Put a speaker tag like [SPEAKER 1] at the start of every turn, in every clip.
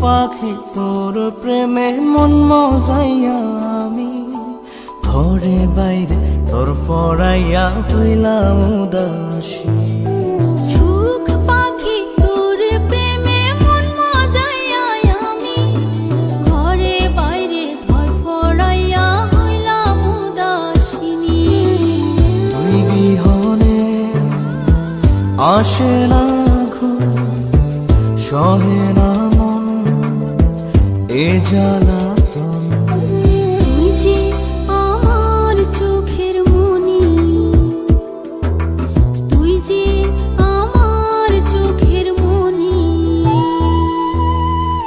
[SPEAKER 1] পাখি তোর প্রেমে মন মজাইয়া আমি ঘরে বাইরে তোর পড়াইয়া হইলাম উদাসী।
[SPEAKER 2] সুখ পাখি তোর প্রেমে মন মজাইয়া আমি ঘরে বাইরে তোর পড়াইয়া হইলাম উদাসিনী।
[SPEAKER 1] তুই বিহনে আসে না ঘুম, সহে না এ জ্বালাতন।
[SPEAKER 2] তুই যে আমার চোখের মনি, তুই যে আমার চোখের মনি।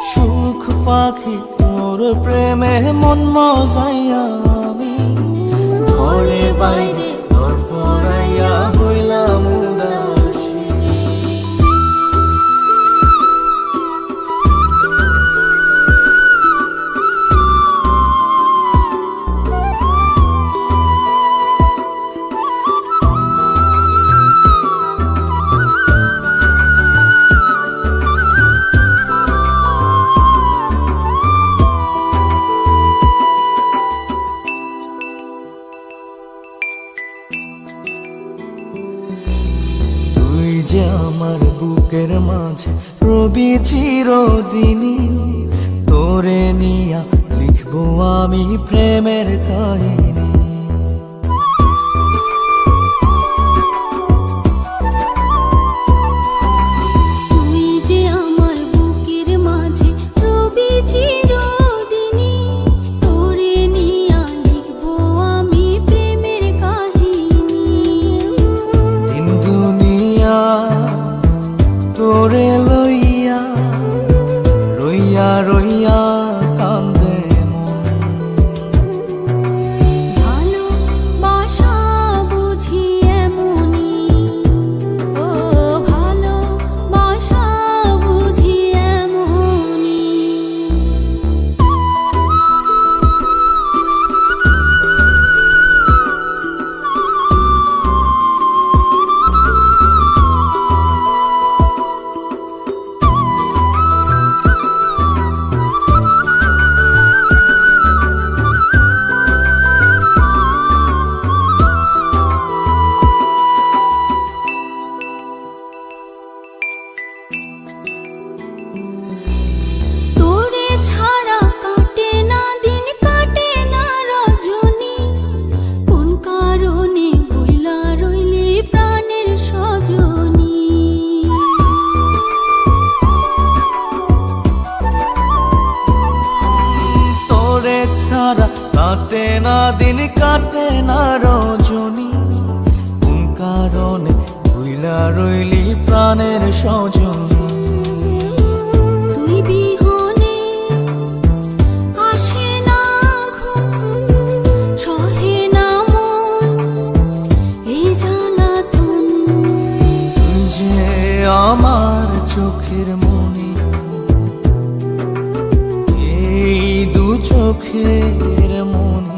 [SPEAKER 1] সুখ পাখি তোর প্রেমে মন মজাইয়া আমি ঘরে বাইরে তোর পড়াইয়া হইলাম উদাসী। তুই যে আমার বুকের মাঝে রবি চিরদিনই, তোরে নিয়া লিখবো আমি প্রেমের কাহিনী।
[SPEAKER 2] তুই যে আমার বুকের মাঝে রবি চিরদিনই, তোরে নিয়া লিখবো আমি প্রেমের কাহিনী।
[SPEAKER 1] দিন দুনিয়া তোরে লইয়া রইয়া রইয়া কান্দে মন।
[SPEAKER 2] ভালোবাসা বুঝি এমনি, ও ভালোবাসা বুঝি এমনি। তোরে ছাড়া কাটে না দিন, কাটে না রজনী। কোন কারণে ভুইলা রইলি প্রাণের সজনী।
[SPEAKER 1] তোরে ছাড়া কাটে না দিন, কাটে না রজনী। কোন কারণে ভুইলা রইলি প্রাণের সজনী।
[SPEAKER 2] তুই বিহনে আসে না ঘুম, সহে না মন এই জ্বালাতন।
[SPEAKER 1] তুই যে আমার চোখের মনি, এই দু চোখের মনি।